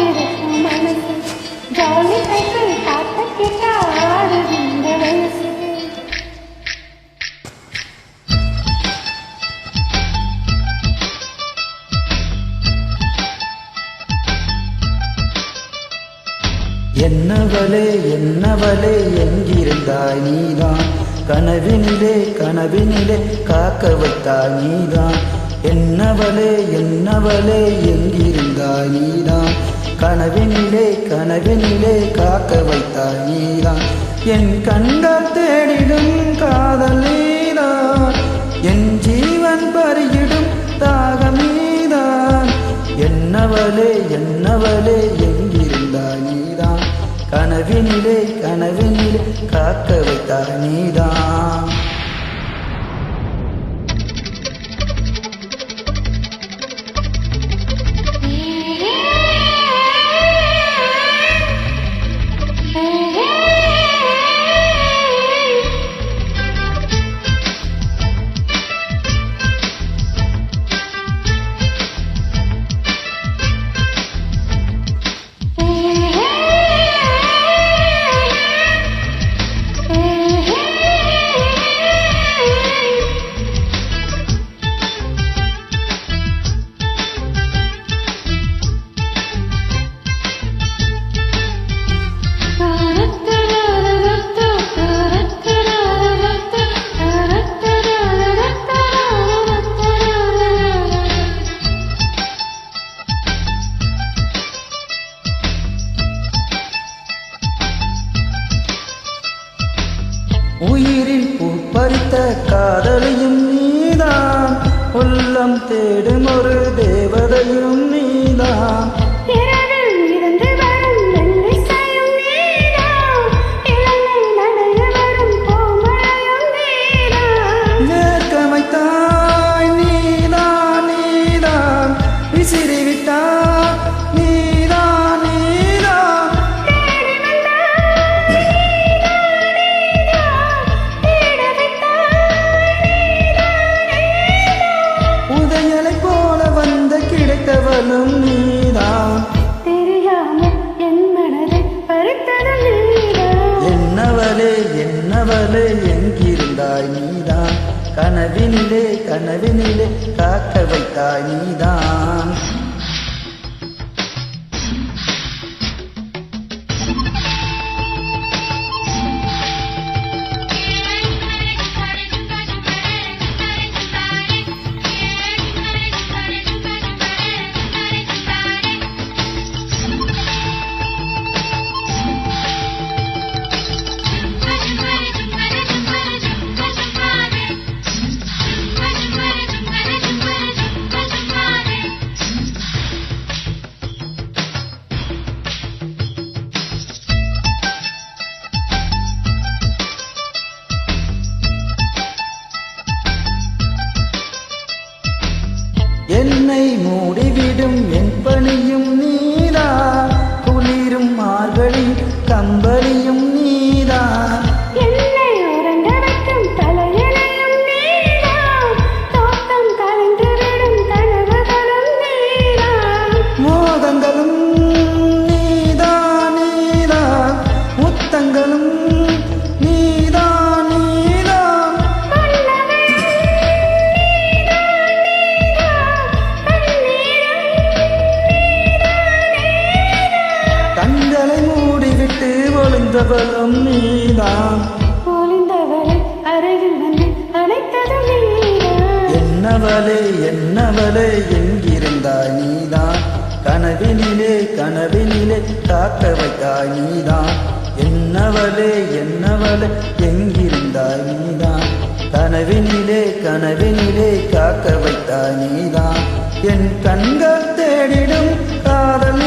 இருக்கும் மனசு jolly cycle காத்த கிட்ட ஆடுது இந்த வயசு. என்னவளே என்னவளே எங்கிருந்தாய் நீதான், கனவினிலே கனவினிலே காக்க வைத்தாய் நீதான். என்னவளே என்னவளே எங்கிருந்தாய் நீதான், கனவினிலே கனவினிலே காக்க வைத்தாய் நீதான். என் கண்கள் தேடிடும் காதல் நீதான், என் ஜீவன் பறியிடும் தாகம் நீதான். என்னவளே என்னவளே எங்கிருந்தாய் நீதான், கனவினிலே கனவினிலே காக்க வைத்தாய் நீதான். உயிரில் பூ பறித்த காதலியும் நீதான், உள்ளம் தேடும் ஒரு தேவதையும் நீதான். வேர்க்கமைத்தாய் நீதான் நீதான், விசிறிவிட்டாய் நீதான் நீதான். உதயலை போல வந்த கிடைத்தவளும் நீதான், தெரியாமல் என் மனதை பறித்ததும் நீதான். என்னவளே என்னவளே எங்கிருந்தாய் நீதான், கனவினிலே கனவினிலே காக்க வைத்தாய் நீதான். என்னை மூடிவிடும் என் பணியும் நீதான், குளிரும் மார்கழி கம்பளியும் நீதான். என்னை உறங்க வைக்கும் தலையணையும் நீதான், தோட்டம் கலந்துவிடும் கனவுகளும் நீதான். மோகங்களும் நீதான் நீதான், முத்தங்களும் நீதான் நீதான். கண்களை மூடிவிட்டு ஒளிந்தவளும் நீதான், ஒளிந்தவளை அருகில் வந்து அழைத்ததும் நீதான். என்னவளே என்னவளே எங்கிருந்தாய் நீதான், கனவினிலே கனவினிலே காக்க வைத்தாய் நீதான். என்னவளே என்னவளே எங்கிருந்தாய் நீதான், கனவினிலே கனவினிலே காக்க வைத்தாய் நீதான். என் கண்கள் தேடிடும் காதல்